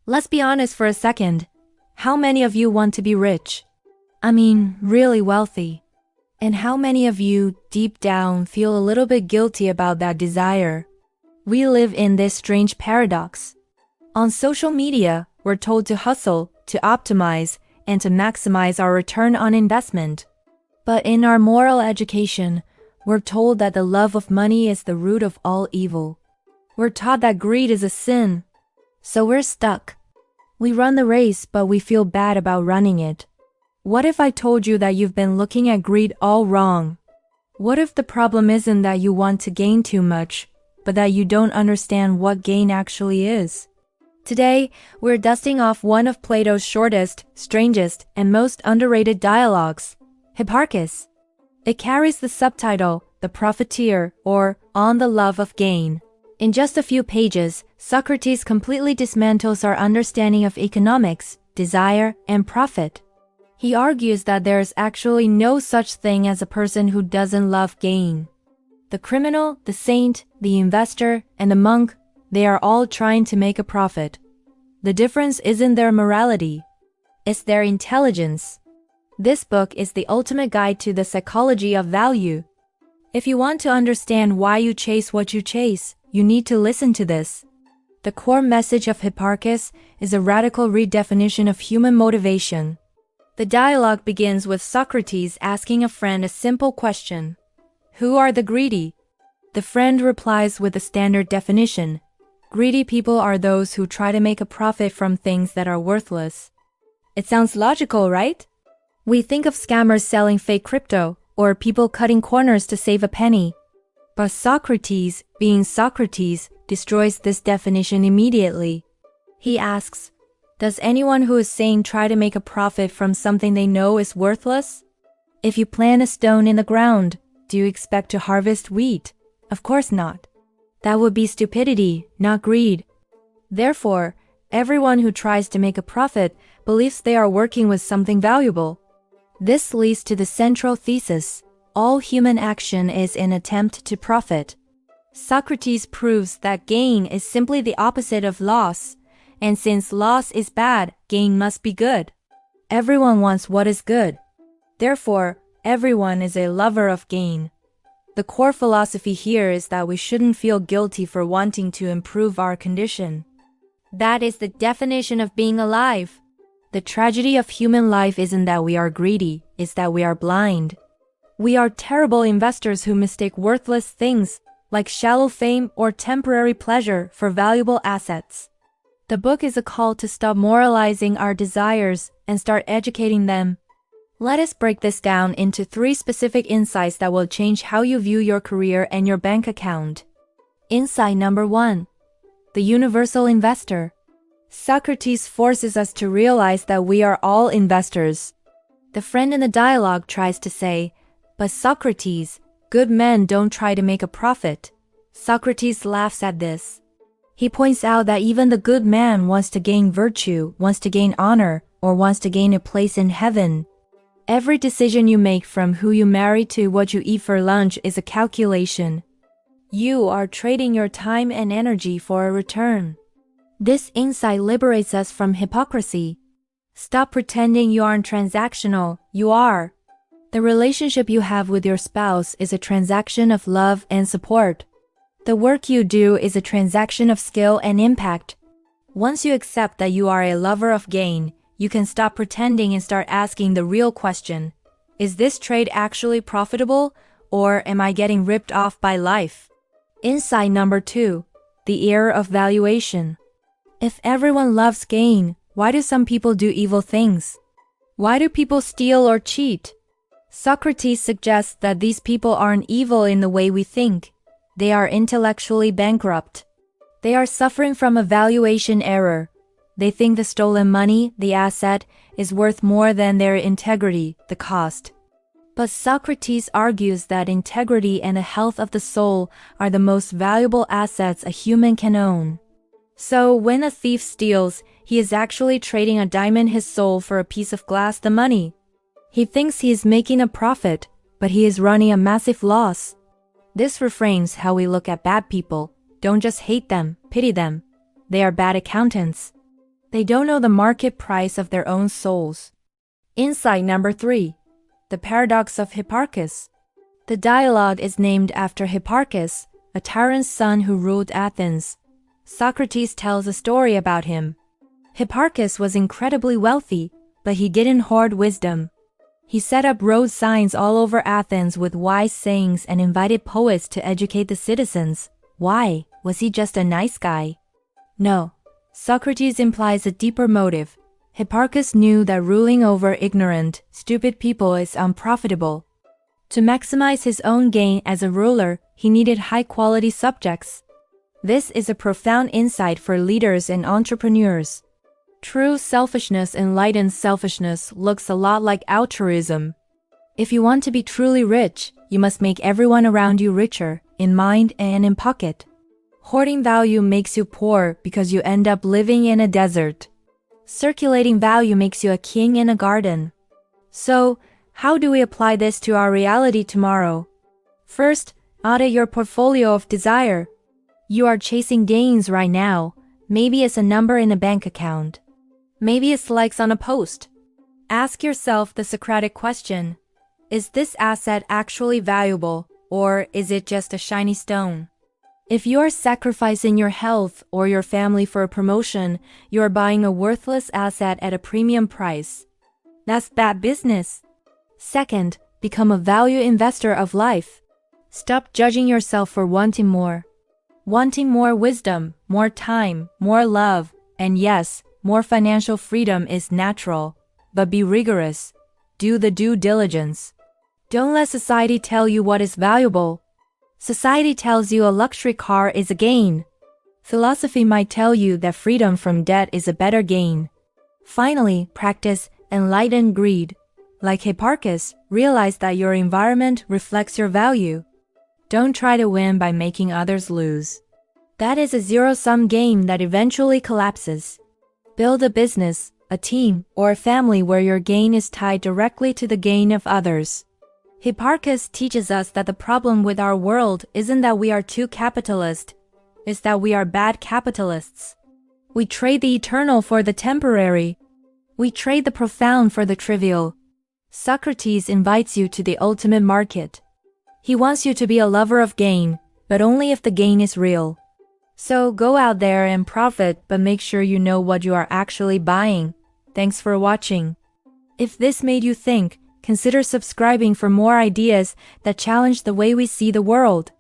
Let's be honest for a second. How many of you want to be rich? I mean, really wealthy. And how many of you, deep down, feel a little bit guilty about that desire? We live in this strange paradox. On social media, we're told to hustle, to optimize, and to maximize our return on investment. But in our moral education, we're told that the love of money is the root of all evil. We're taught that greed is a sin. So we're stuck. We run the race, but we feel bad about running it. What if I told you that you've been looking at greed all wrong? What if the problem isn't that you want to gain too much, but that you don't understand what gain actually is? Today, we're dusting off one of Plato's shortest, strangest, and most underrated dialogues, Hipparchus. It carries the subtitle, The Profiteer, or On the Love of Gain. In just a few pages, Socrates completely dismantles our understanding of economics, desire, and profit. He argues that there is actually no such thing as a person who doesn't love gain. The criminal, the saint, the investor, and the monk, they are all trying to make a profit. The difference isn't their morality. It's their intelligence. This book is the ultimate guide to the psychology of value. If you want to understand why you chase what you chase, you need to listen to this. The core message of Hipparchus is a radical redefinition of human motivation. The dialogue begins with Socrates asking a friend a simple question. Who are the greedy? The friend replies with the standard definition. Greedy people are those who try to make a profit from things that are worthless. It sounds logical, right? We think of scammers selling fake crypto, or people cutting corners to save a penny. But Socrates, being Socrates, destroys this definition immediately. He asks, does anyone who is sane try to make a profit from something they know is worthless? If you plant a stone in the ground, do you expect to harvest wheat? Of course not. That would be stupidity, not greed. Therefore, everyone who tries to make a profit believes they are working with something valuable. This leads to the central thesis. All human action is an attempt to profit. Socrates proves that gain is simply the opposite of loss, and since loss is bad, gain must be good. Everyone wants what is good. Therefore, everyone is a lover of gain. The core philosophy here is that we shouldn't feel guilty for wanting to improve our condition. That is the definition of being alive. The tragedy of human life isn't that we are greedy, it's that we are blind. We are terrible investors who mistake worthless things, like shallow fame or temporary pleasure, for valuable assets. The book is a call to stop moralizing our desires and start educating them. Let us break this down into 3 specific insights that will change how you view your career and your bank account. Insight number 1. The universal investor. Socrates forces us to realize that we are all investors. The friend in the dialogue tries to say, but Socrates, good men don't try to make a profit. Socrates laughs at this. He points out that even the good man wants to gain virtue, wants to gain honor, or wants to gain a place in heaven. Every decision you make, from who you marry to what you eat for lunch, is a calculation. You are trading your time and energy for a return. This insight liberates us from hypocrisy. Stop pretending you aren't transactional, you are. The relationship you have with your spouse is a transaction of love and support. The work you do is a transaction of skill and impact. Once you accept that you are a lover of gain, you can stop pretending and start asking the real question. Is this trade actually profitable, or am I getting ripped off by life? Insight number 2. The error of valuation. If everyone loves gain, why do some people do evil things? Why do people steal or cheat? Socrates suggests that these people aren't evil in the way we think. They are intellectually bankrupt. They are suffering from a valuation error. They think the stolen money, the asset, is worth more than their integrity, the cost. But Socrates argues that integrity and the health of the soul are the most valuable assets a human can own. So when a thief steals, he is actually trading a diamond, his soul, for a piece of glass, the money. He thinks he is making a profit, but he is running a massive loss. This reframes how we look at bad people. Don't just hate them, pity them. They are bad accountants. They don't know the market price of their own souls. Insight number 3. The paradox of Hipparchus. The dialogue is named after Hipparchus, a tyrant's son who ruled Athens. Socrates tells a story about him. Hipparchus was incredibly wealthy, but he didn't hoard wisdom. He set up road signs all over Athens with wise sayings and invited poets to educate the citizens. Why? Was he just a nice guy? No. Socrates implies a deeper motive. Hipparchus knew that ruling over ignorant, stupid people is unprofitable. To maximize his own gain as a ruler, he needed high-quality subjects. This is a profound insight for leaders and entrepreneurs. True selfishness, enlightened selfishness, looks a lot like altruism. If you want to be truly rich, you must make everyone around you richer, in mind and in pocket. Hoarding value makes you poor because you end up living in a desert. Circulating value makes you a king in a garden. So, how do we apply this to our reality tomorrow? First, audit your portfolio of desire. You are chasing gains right now. Maybe it's a number in a bank account. Maybe it's likes on a post. Ask yourself the Socratic question. Is this asset actually valuable, or is it just a shiny stone? If you are sacrificing your health or your family for a promotion, you are buying a worthless asset at a premium price. That's bad business. Second, become a value investor of life. Stop judging yourself for wanting more. Wanting more wisdom, more time, more love, and yes, more financial freedom is natural, but be rigorous. Do the due diligence. Don't let society tell you what is valuable. Society tells you a luxury car is a gain. Philosophy might tell you that freedom from debt is a better gain. Finally, practice enlightened greed. Like Hipparchus, realize that your environment reflects your value. Don't try to win by making others lose. That is a zero-sum game that eventually collapses. Build a business, a team, or a family where your gain is tied directly to the gain of others. Hipparchus teaches us that the problem with our world isn't that we are too capitalist, it's that we are bad capitalists. We trade the eternal for the temporary. We trade the profound for the trivial. Socrates invites you to the ultimate market. He wants you to be a lover of gain, but only if the gain is real. So go out there and profit, but make sure you know what you are actually buying. Thanks for watching. If this made you think, consider subscribing for more ideas that challenge the way we see the world.